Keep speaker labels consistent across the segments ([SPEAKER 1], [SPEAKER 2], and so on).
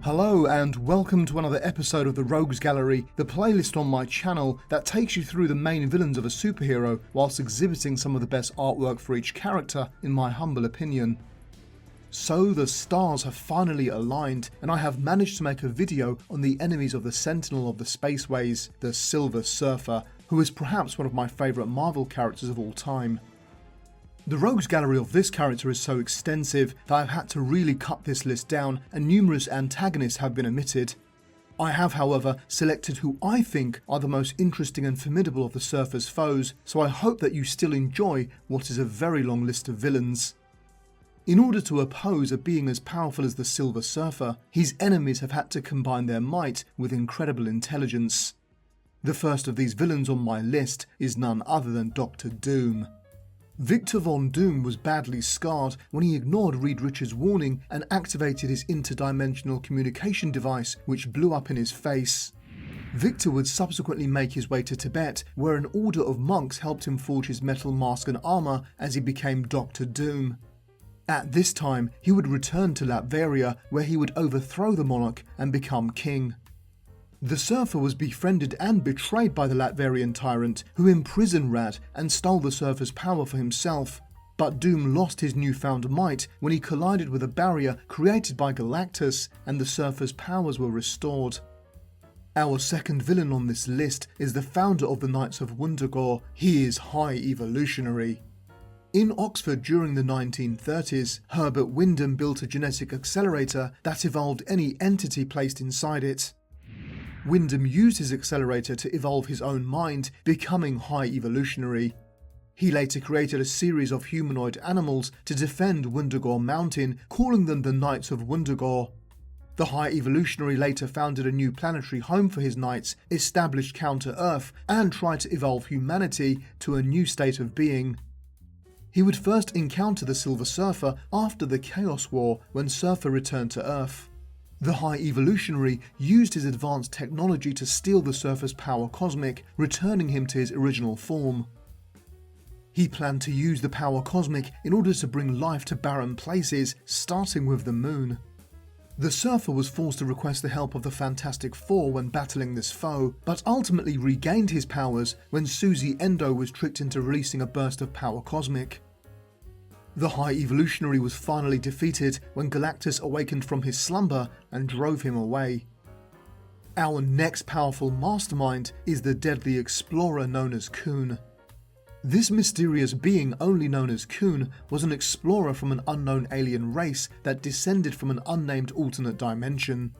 [SPEAKER 1] Hello and welcome to another episode of the Rogues Gallery, the playlist on my channel that takes you through the main villains of a superhero whilst exhibiting some of the best artwork for each character, in my humble opinion. So the stars have finally aligned and I have managed to make a video on the enemies of the Sentinel of the Spaceways, the Silver Surfer, who is perhaps one of my favourite Marvel characters of all time. The Rogues Gallery of this character is so extensive that I've had to really cut this list down and numerous antagonists have been omitted. I have, however, selected who I think are the most interesting and formidable of the Surfer's foes, so I hope that you still enjoy what is a very long list of villains. In order to oppose a being as powerful as the Silver Surfer, his enemies have had to combine their might with incredible intelligence. The first of these villains on my list is none other than Dr. Doom. Victor Von Doom was badly scarred when he ignored Reed Richards' warning and activated his interdimensional communication device, which blew up in his face. Victor would subsequently make his way to Tibet, where an order of monks helped him forge his metal mask and armor as he became Dr. Doom. At this time, he would return to Latveria, where he would overthrow the monarch and become king. The Surfer was befriended and betrayed by the Latverian tyrant, who imprisoned Rad and stole the Surfer's power for himself. But Doom lost his newfound might when he collided with a barrier created by Galactus, and the Surfer's powers were restored. Our second villain on this list is the founder of the Knights of Wundagore. He is High Evolutionary. In Oxford during the 1930s, Herbert Wyndham built a genetic accelerator that evolved any entity placed inside it. Wyndham used his accelerator to evolve his own mind, becoming High Evolutionary. He later created a series of humanoid animals to defend Wundagore Mountain, calling them the Knights of Wundagore. The High Evolutionary later founded a new planetary home for his knights, established Counter-Earth, and tried to evolve humanity to a new state of being. He would first encounter the Silver Surfer after the Chaos War, when Surfer returned to Earth. The High Evolutionary used his advanced technology to steal the Surfer's power cosmic, returning him to his original form. He planned to use the power cosmic in order to bring life to barren places, starting with the moon. The Surfer was forced to request the help of the Fantastic Four when battling this foe, but ultimately regained his powers when Susie Endo was tricked into releasing a burst of power cosmic. The High Evolutionary was finally defeated when Galactus awakened from his slumber and drove him away. Our next powerful mastermind is the deadly explorer known as Coon. This mysterious being, only known as Coon, was an explorer from an unknown alien race that descended from an unnamed alternate dimension.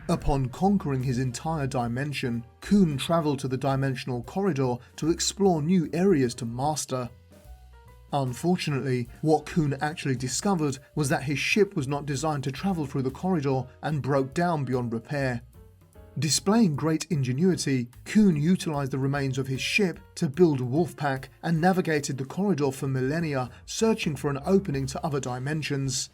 [SPEAKER 1] Upon conquering his entire dimension, Coon travelled to the dimensional corridor to explore new areas to master. Unfortunately, what Coon actually discovered was that his ship was not designed to travel through the corridor and broke down beyond repair. Displaying great ingenuity, Coon utilised the remains of his ship to build Wolfpack and navigated the corridor for millennia, searching for an opening to other dimensions.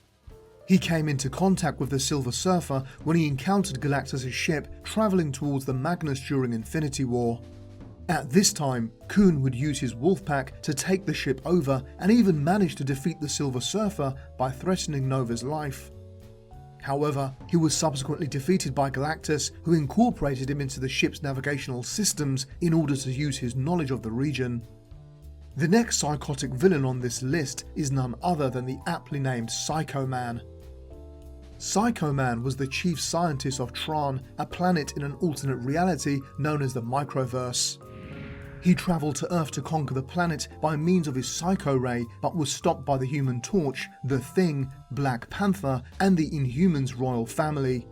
[SPEAKER 1] He came into contact with the Silver Surfer when he encountered Galactus' ship travelling towards the Magnus during Infinity War. At this time, Coon would use his Wolfpack to take the ship over and even manage to defeat the Silver Surfer by threatening Nova's life. However, he was subsequently defeated by Galactus, who incorporated him into the ship's navigational systems in order to use his knowledge of the region. The next psychotic villain on this list is none other than the aptly named Psycho Man. Psycho Man was the chief scientist of Tron, a planet in an alternate reality known as the Microverse. He travelled to Earth to conquer the planet by means of his Psycho Ray, but was stopped by the Human Torch, the Thing, Black Panther, and the Inhumans royal family.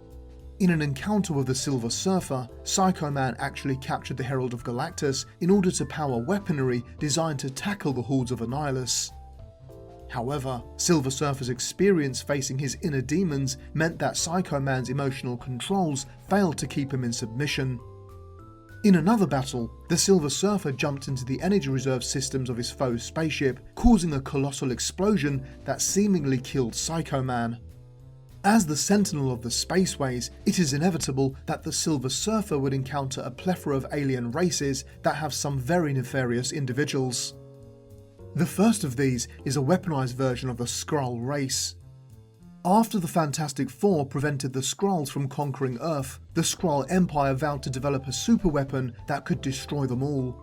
[SPEAKER 1] In an encounter with the Silver Surfer, Psycho Man actually captured the Herald of Galactus in order to power weaponry designed to tackle the hordes of Annihilus. However, Silver Surfer's experience facing his inner demons meant that Psycho Man's emotional controls failed to keep him in submission. In another battle, the Silver Surfer jumped into the energy reserve systems of his foe's spaceship, causing a colossal explosion that seemingly killed Psycho Man. As the Sentinel of the Spaceways, it is inevitable that the Silver Surfer would encounter a plethora of alien races that have some very nefarious individuals. The first of these is a weaponized version of the Skrull race. After the Fantastic Four prevented the Skrulls from conquering Earth, the Skrull Empire vowed to develop a superweapon that could destroy them all.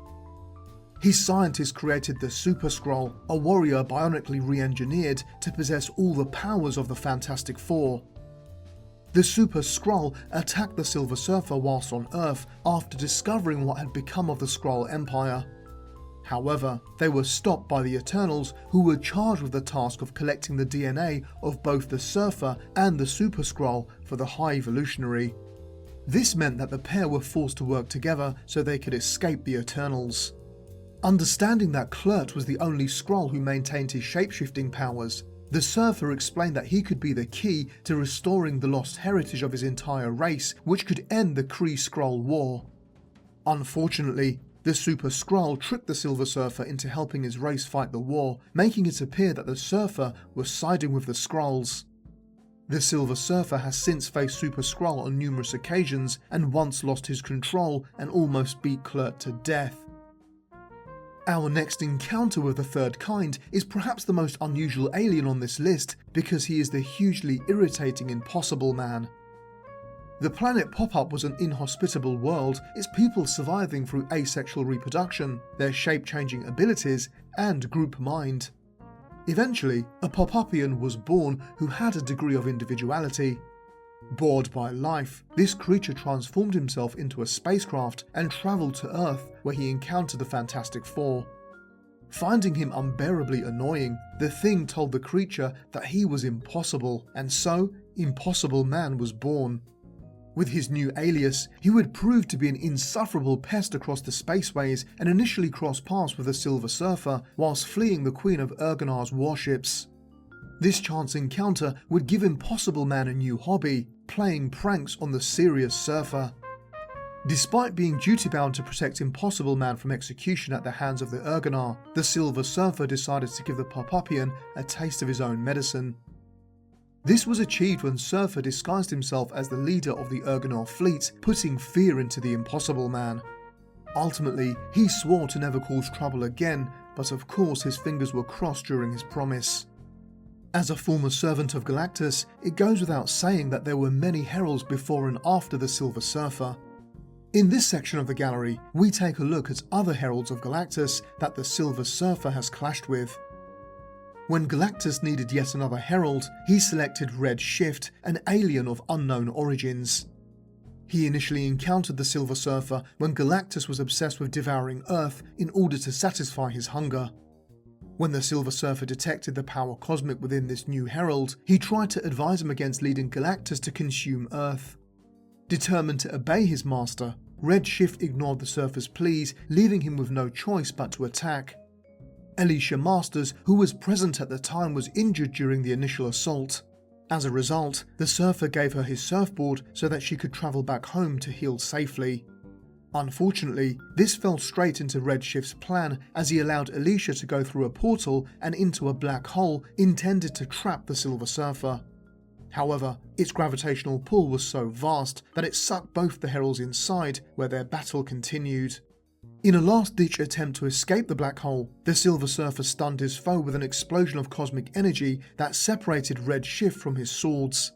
[SPEAKER 1] His scientists created the Super Skrull, a warrior bionically re-engineered to possess all the powers of the Fantastic Four. The Super Skrull attacked the Silver Surfer whilst on Earth after discovering what had become of the Skrull Empire. However, they were stopped by the Eternals, who were charged with the task of collecting the DNA of both the Surfer and the Super Skrull for the High Evolutionary. This meant that the pair were forced to work together so they could escape the Eternals. Understanding that Kl'rt was the only Skrull who maintained his shape-shifting powers, the Surfer explained that he could be the key to restoring the lost heritage of his entire race, which could end the Kree-Skrull War. Unfortunately, the Super Skrull tricked the Silver Surfer into helping his race fight the war, making it appear that the Surfer was siding with the Skrulls. The Silver Surfer has since faced Super Skrull on numerous occasions and once lost his control and almost beat Kl'rt to death. Our next encounter with the third kind is perhaps the most unusual alien on this list because he is the hugely irritating Impossible Man. The planet Pop-Up was an inhospitable world, its people surviving through asexual reproduction, their shape-changing abilities, and group mind. Eventually, a Pop-Upian was born who had a degree of individuality. Bored by life, this creature transformed himself into a spacecraft and travelled to Earth, where he encountered the Fantastic Four. Finding him unbearably annoying, the Thing told the creature that he was impossible, and so Impossible Man was born. With his new alias, he would prove to be an insufferable pest across the spaceways and initially cross paths with the Silver Surfer whilst fleeing the Queen of Urganar's warships. This chance encounter would give Impossible Man a new hobby, playing pranks on the serious Surfer. Despite being duty-bound to protect Impossible Man from execution at the hands of the Urganar, the Silver Surfer decided to give the Pop-Upian a taste of his own medicine. This was achieved when Surfer disguised himself as the leader of the Urganar fleet, putting fear into the Impossible Man. Ultimately, he swore to never cause trouble again, but of course his fingers were crossed during his promise. As a former servant of Galactus, it goes without saying that there were many heralds before and after the Silver Surfer. In this section of the gallery, we take a look at other heralds of Galactus that the Silver Surfer has clashed with. When Galactus needed yet another herald, he selected Red Shift, an alien of unknown origins. He initially encountered the Silver Surfer when Galactus was obsessed with devouring Earth in order to satisfy his hunger. When the Silver Surfer detected the power cosmic within this new herald, he tried to advise him against leading Galactus to consume Earth. Determined to obey his master, Red Shift ignored the Surfer's pleas, leaving him with no choice but to attack. Alicia Masters, who was present at the time, was injured during the initial assault. As a result, the Surfer gave her his surfboard so that she could travel back home to heal safely. Unfortunately, this fell straight into Red Shift's plan as he allowed Alicia to go through a portal and into a black hole intended to trap the Silver Surfer. However, its gravitational pull was so vast that it sucked both the heralds inside, where their battle continued. In a last-ditch attempt to escape the black hole, the Silver Surfer stunned his foe with an explosion of cosmic energy that separated Red Shift from his swords.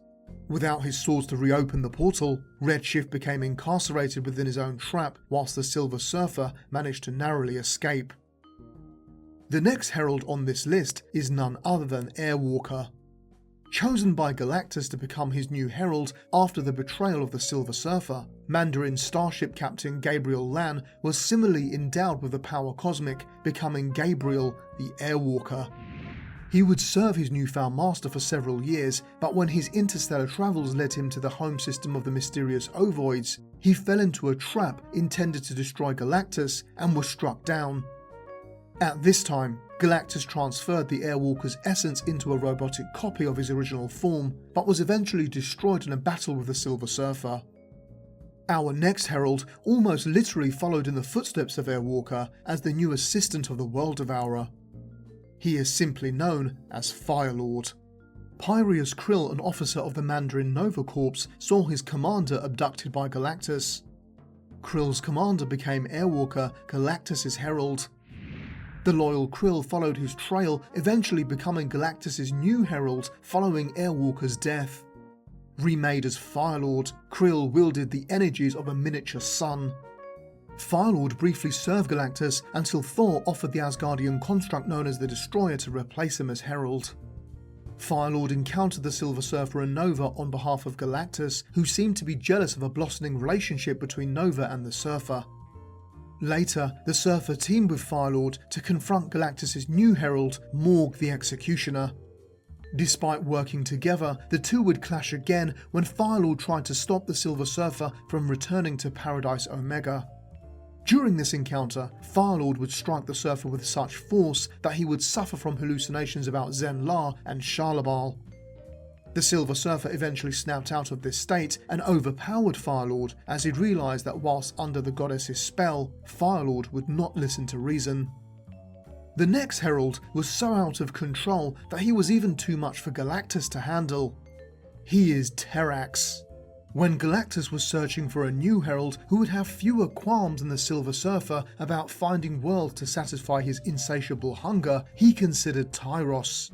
[SPEAKER 1] Without his swords to reopen the portal, Red Shift became incarcerated within his own trap whilst the Silver Surfer managed to narrowly escape. The next herald on this list is none other than Airwalker. Chosen by Galactus to become his new herald after the betrayal of the Silver Surfer, Mandarin starship captain Gabriel Lan was similarly endowed with the power cosmic, becoming Gabriel the Airwalker. He would serve his newfound master for several years, but when his interstellar travels led him to the home system of the mysterious Ovoids, he fell into a trap intended to destroy Galactus and was struck down. At this time, Galactus transferred the Airwalker's essence into a robotic copy of his original form, but was eventually destroyed in a battle with the Silver Surfer. Our next herald almost literally followed in the footsteps of Airwalker as the new assistant of the World Devourer. He is simply known as Firelord. Pyrius Krill, an officer of the Mandarin Nova Corps, saw his commander abducted by Galactus. Krill's commander became Airwalker, Galactus's herald. The loyal Krill followed his trail, eventually becoming Galactus' new herald following Airwalker's death. Remade as Firelord, Krill wielded the energies of a miniature sun. Firelord briefly served Galactus until Thor offered the Asgardian construct known as the Destroyer to replace him as herald. Firelord encountered the Silver Surfer and Nova on behalf of Galactus, who seemed to be jealous of a blossoming relationship between Nova and the Surfer. Later, the Surfer teamed with Firelord to confront Galactus' new herald, Morg the Executioner. Despite working together, the two would clash again when Firelord tried to stop the Silver Surfer from returning to Paradise Omega. During this encounter, Firelord would strike the Surfer with such force that he would suffer from hallucinations about Zen-La and Shalabal. The Silver Surfer eventually snapped out of this state and overpowered Firelord as he realised that whilst under the goddess's spell, Firelord would not listen to reason. The next herald was so out of control that he was even too much for Galactus to handle. He is Terrax. When Galactus was searching for a new herald who would have fewer qualms than the Silver Surfer about finding worlds to satisfy his insatiable hunger, he considered Tyros.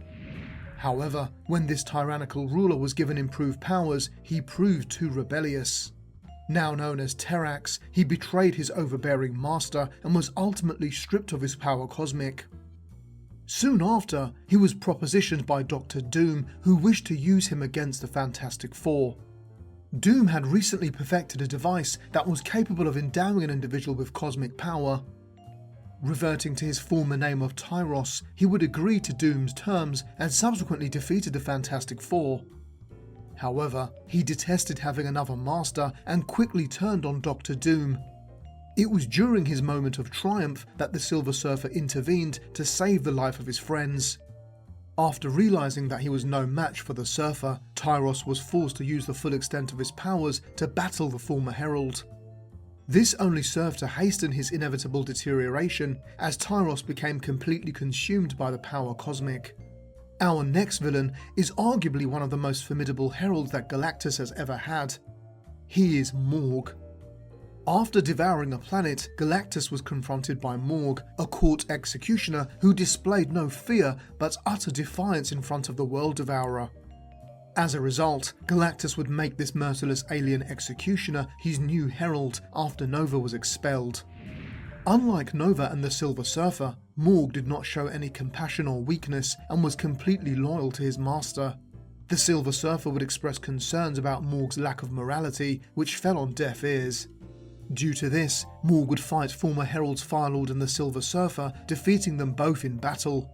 [SPEAKER 1] However, when this tyrannical ruler was given improved powers, he proved too rebellious. Now known as Terrax, he betrayed his overbearing master and was ultimately stripped of his power cosmic. Soon after, he was propositioned by Dr. Doom, who wished to use him against the Fantastic Four. Doom had recently perfected a device that was capable of endowing an individual with cosmic power. Reverting to his former name of Tyros, he would agree to Doom's terms and subsequently defeated the Fantastic Four. However, he detested having another master and quickly turned on Dr. Doom. It was during his moment of triumph that the Silver Surfer intervened to save the life of his friends. After realising that he was no match for the Surfer, Tyros was forced to use the full extent of his powers to battle the former herald. This only served to hasten his inevitable deterioration, as Tyros became completely consumed by the power cosmic. Our next villain is arguably one of the most formidable heralds that Galactus has ever had. He is Morg. After devouring a planet, Galactus was confronted by Morg, a court executioner who displayed no fear but utter defiance in front of the World Devourer. As a result, Galactus would make this merciless alien executioner his new herald after Nova was expelled. Unlike Nova and the Silver Surfer, Morg did not show any compassion or weakness and was completely loyal to his master. The Silver Surfer would express concerns about Morg's lack of morality, which fell on deaf ears. Due to this, Morg would fight former heralds Firelord and the Silver Surfer, defeating them both in battle.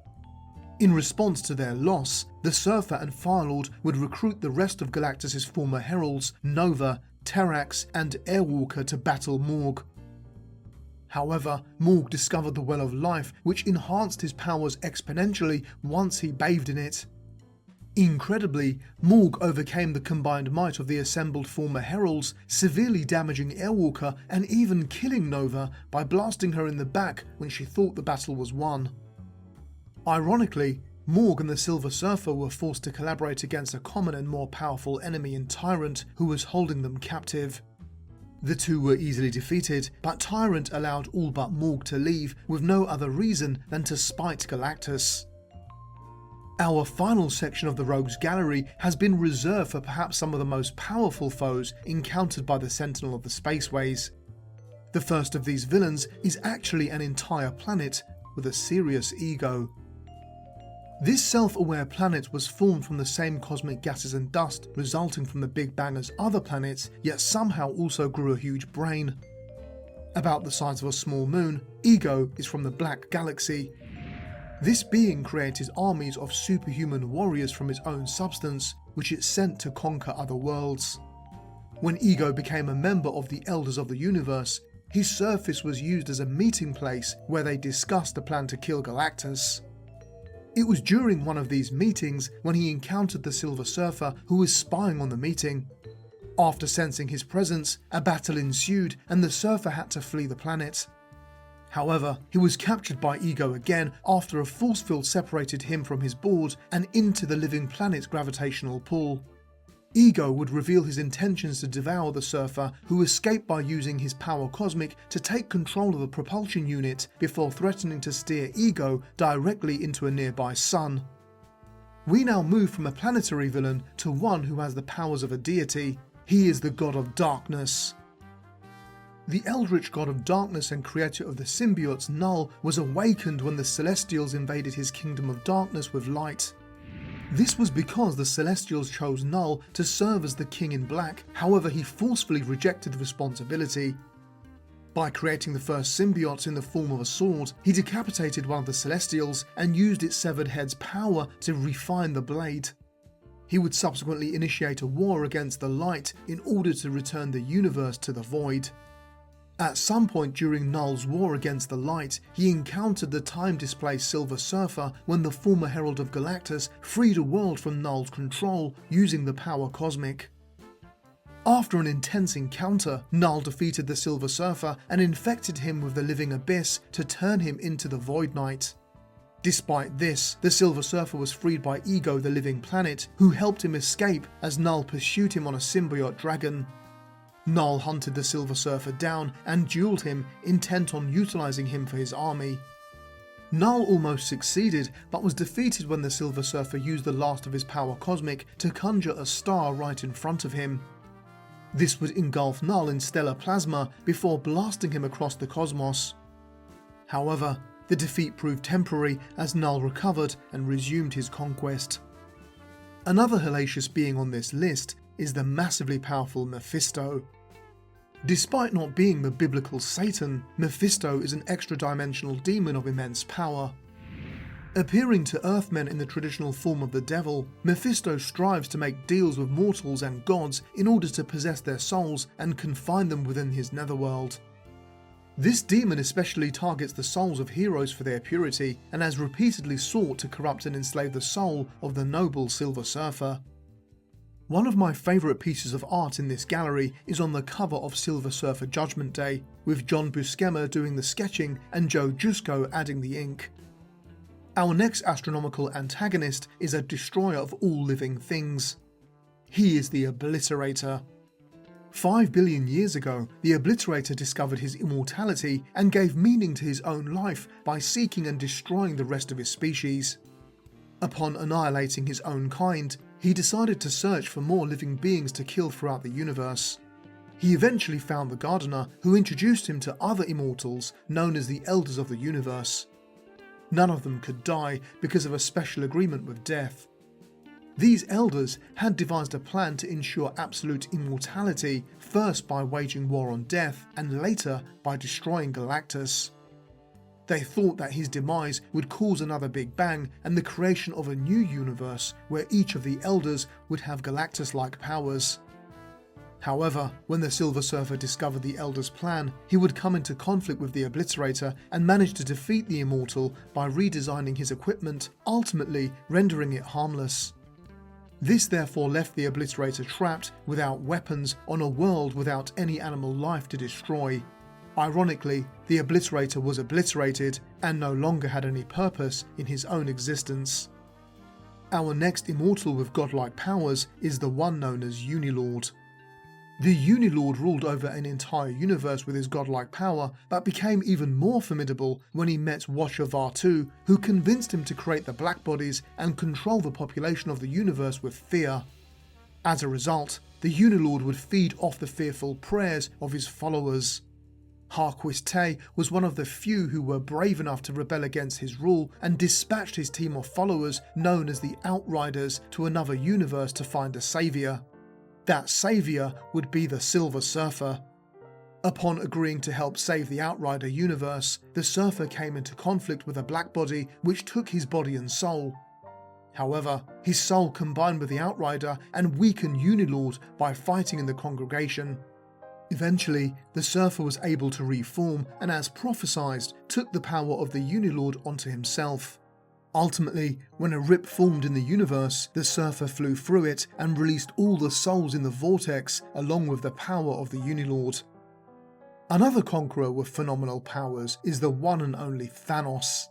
[SPEAKER 1] In response to their loss, the Surfer and Firelord would recruit the rest of Galactus' former heralds, Nova, Terrax and Airwalker to battle Morg. However, Morg discovered the Well of Life, which enhanced his powers exponentially once he bathed in it. Incredibly, Morg overcame the combined might of the assembled former heralds, severely damaging Airwalker and even killing Nova by blasting her in the back when she thought the battle was won. Ironically, Morg and the Silver Surfer were forced to collaborate against a common and more powerful enemy in Tyrant, who was holding them captive. The two were easily defeated, but Tyrant allowed all but Morg to leave with no other reason than to spite Galactus. Our final section of the Rogues Gallery has been reserved for perhaps some of the most powerful foes encountered by the Sentinel of the Spaceways. The first of these villains is actually an entire planet with a serious ego. This self-aware planet was formed from the same cosmic gases and dust resulting from the Big Bang as other planets, yet somehow also grew a huge brain. About the size of a small moon, Ego is from the Black Galaxy. This being created armies of superhuman warriors from its own substance, which it sent to conquer other worlds. When Ego became a member of the Elders of the Universe, his surface was used as a meeting place where they discussed the plan to kill Galactus. It was during one of these meetings when he encountered the Silver Surfer, who was spying on the meeting. After sensing his presence, a battle ensued and the Surfer had to flee the planet. However, he was captured by Ego again after a force field separated him from his board and into the living planet's gravitational pull. Ego would reveal his intentions to devour the Surfer, who escaped by using his power cosmic to take control of the propulsion unit before threatening to steer Ego directly into a nearby sun. We now move from a planetary villain to one who has the powers of a deity. He is the god of darkness. The eldritch god of darkness and creator of the symbiotes, Null, was awakened when the Celestials invaded his kingdom of darkness with light. This was because the Celestials chose Null to serve as the King in Black, however he forcefully rejected the responsibility. By creating the first symbiotes in the form of a sword, he decapitated one of the Celestials and used its severed head's power to refine the blade. He would subsequently initiate a war against the light in order to return the universe to the void. At some point during Null's war against the light, he encountered the time-displaced Silver Surfer when the former Herald of Galactus freed a world from Null's control using the power cosmic. After an intense encounter, Null defeated the Silver Surfer and infected him with the living abyss to turn him into the Void Knight. Despite this, the Silver Surfer was freed by Ego the Living Planet, who helped him escape as Null pursued him on a symbiote dragon. Null hunted the Silver Surfer down and dueled him, intent on utilising him for his army. Null almost succeeded, but was defeated when the Silver Surfer used the last of his power cosmic to conjure a star right in front of him. This would engulf Null in stellar plasma before blasting him across the cosmos. However, the defeat proved temporary as Null recovered and resumed his conquest. Another hellacious being on this list is the massively powerful Mephisto. Despite not being the biblical Satan, Mephisto is an extra-dimensional demon of immense power. Appearing to Earthmen in the traditional form of the devil, Mephisto strives to make deals with mortals and gods in order to possess their souls and confine them within his netherworld. This demon especially targets the souls of heroes for their purity and has repeatedly sought to corrupt and enslave the soul of the noble Silver Surfer. One of my favourite pieces of art in this gallery is on the cover of Silver Surfer Judgment Day, with John Buscema doing the sketching and Joe Jusko adding the ink. Our next astronomical antagonist is a destroyer of all living things. He is the Obliterator. 5 billion years ago, the Obliterator discovered his immortality and gave meaning to his own life by seeking and destroying the rest of his species. Upon annihilating his own kind, he decided to search for more living beings to kill throughout the universe. He eventually found the Gardener, who introduced him to other immortals known as the Elders of the Universe. None of them could die because of a special agreement with death. These Elders had devised a plan to ensure absolute immortality, first by waging war on death and later by destroying Galactus. They thought that his demise would cause another Big Bang and the creation of a new universe where each of the Elders would have Galactus-like powers. However, when the Silver Surfer discovered the Elders' plan, he would come into conflict with the Obliterator and manage to defeat the Immortal by redesigning his equipment, ultimately rendering it harmless. This therefore left the Obliterator trapped without weapons on a world without any animal life to destroy. Ironically, the Obliterator was obliterated and no longer had any purpose in his own existence. Our next immortal with godlike powers is the one known as Unilord. The Unilord ruled over an entire universe with his godlike power, but became even more formidable when he met Watcher Var2, who convinced him to create the Black Bodies and control the population of the universe with fear. As a result, the Unilord would feed off the fearful prayers of his followers. Harquist Tay was one of the few who were brave enough to rebel against his rule and dispatched his team of followers known as the Outriders to another universe to find a saviour. That saviour would be the Silver Surfer. Upon agreeing to help save the Outrider universe, the Surfer came into conflict with a Black Body which took his body and soul. However, his soul combined with the Outrider and weakened Unilord by fighting in the congregation. Eventually, the Surfer was able to reform and, as prophesied, took the power of the Unilord onto himself. Ultimately, when a rip formed in the universe, the Surfer flew through it and released all the souls in the vortex along with the power of the Unilord. Another conqueror with phenomenal powers is the one and only Thanos.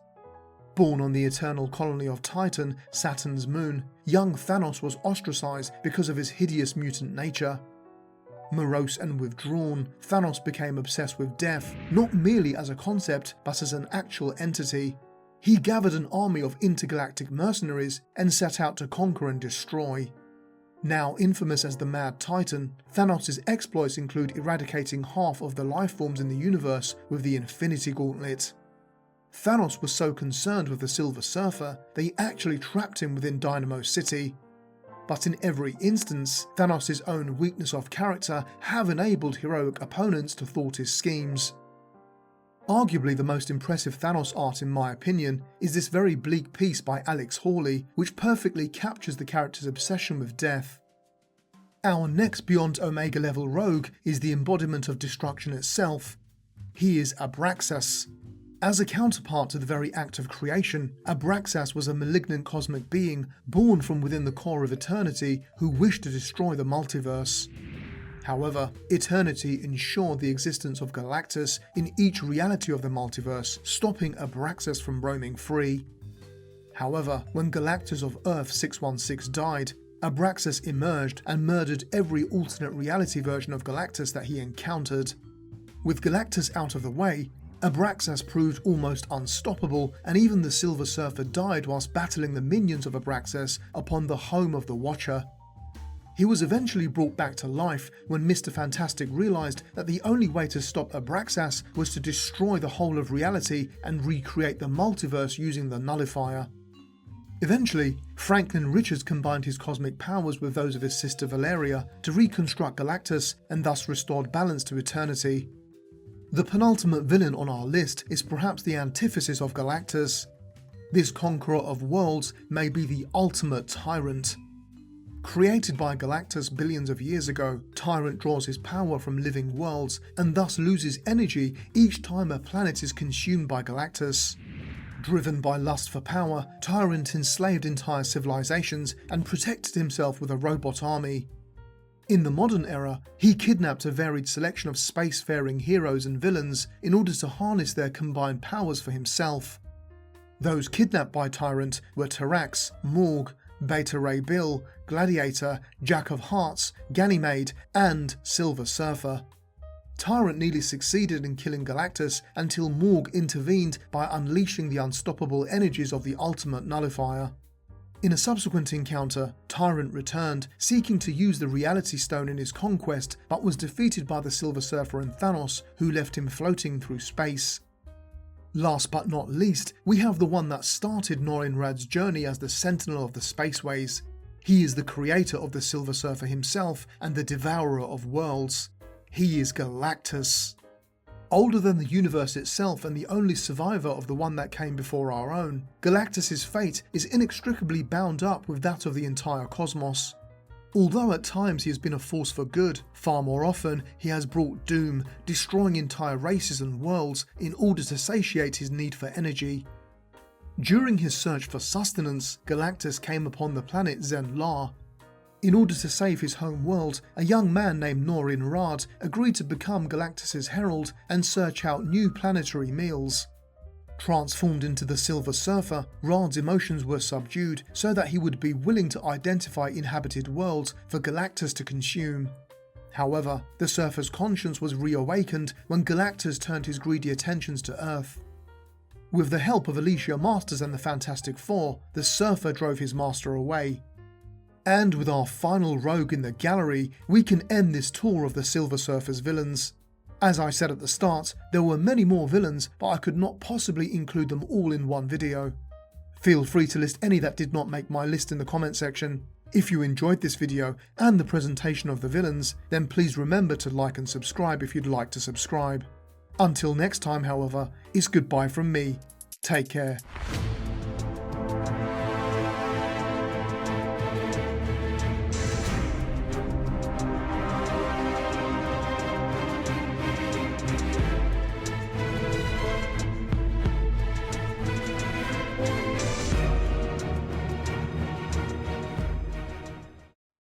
[SPEAKER 1] Born on the eternal colony of Titan, Saturn's moon, young Thanos was ostracized because of his hideous mutant nature. Morose and withdrawn, Thanos became obsessed with death, not merely as a concept, but as an actual entity. He gathered an army of intergalactic mercenaries and set out to conquer and destroy. Now infamous as the Mad Titan, Thanos' exploits include eradicating half of the life forms in the universe with the Infinity Gauntlet. Thanos was so concerned with the Silver Surfer, they actually trapped him within Dynamo City. But in every instance, Thanos' own weakness of character have enabled heroic opponents to thwart his schemes. Arguably the most impressive Thanos art in my opinion is this very bleak piece by Alex Hawley, which perfectly captures the character's obsession with death. Our next Beyond Omega level rogue is the embodiment of destruction itself. He is Abraxas. As a counterpart to the very act of creation, Abraxas was a malignant cosmic being born from within the core of eternity who wished to destroy the multiverse. However, eternity ensured the existence of Galactus in each reality of the multiverse, stopping Abraxas from roaming free. However, when Galactus of Earth 616 died, Abraxas emerged and murdered every alternate reality version of Galactus that he encountered. With Galactus out of the way, Abraxas proved almost unstoppable, and even the Silver Surfer died whilst battling the minions of Abraxas upon the home of the Watcher. He was eventually brought back to life when Mr. Fantastic realised that the only way to stop Abraxas was to destroy the whole of reality and recreate the multiverse using the nullifier. Eventually, Franklin Richards combined his cosmic powers with those of his sister Valeria to reconstruct Galactus and thus restored balance to eternity. The penultimate villain on our list is perhaps the antithesis of Galactus. This conqueror of worlds may be the ultimate tyrant. Created by Galactus billions of years ago, Tyrant draws his power from living worlds and thus loses energy each time a planet is consumed by Galactus. Driven by lust for power, Tyrant enslaved entire civilizations and protected himself with a robot army. In the modern era, he kidnapped a varied selection of spacefaring heroes and villains in order to harness their combined powers for himself. Those kidnapped by Tyrant were Tarax, Morg, Beta Ray Bill, Gladiator, Jack of Hearts, Ganymede, and Silver Surfer. Tyrant nearly succeeded in killing Galactus until Morg intervened by unleashing the unstoppable energies of the ultimate nullifier. In a subsequent encounter, Tyrant returned, seeking to use the Reality Stone in his conquest, but was defeated by the Silver Surfer and Thanos, who left him floating through space. Last but not least, we have the one that started Norinrad's journey as the Sentinel of the Spaceways. He is the creator of the Silver Surfer himself and the Devourer of Worlds. He is Galactus. Older than the universe itself and the only survivor of the one that came before our own, Galactus' fate is inextricably bound up with that of the entire cosmos. Although at times he has been a force for good, far more often he has brought doom, destroying entire races and worlds in order to satiate his need for energy. During his search for sustenance, Galactus came upon the planet Zen-La. In order to save his home world, a young man named Norinrad agreed to become Galactus' herald and search out new planetary meals. Transformed into the Silver Surfer, Rad's emotions were subdued so that he would be willing to identify inhabited worlds for Galactus to consume. However, the Surfer's conscience was reawakened when Galactus turned his greedy attentions to Earth. With the help of Alicia Masters and the Fantastic Four, the Surfer drove his master away. And with our final rogue in the gallery, we can end this tour of the Silver Surfer's villains. As I said at the start, there were many more villains, but I could not possibly include them all in one video. Feel free to list any that did not make my list in the comment section. If you enjoyed this video and the presentation of the villains, then please remember to like and subscribe if you'd like to subscribe. Until next time, however, it's goodbye from me. Take care.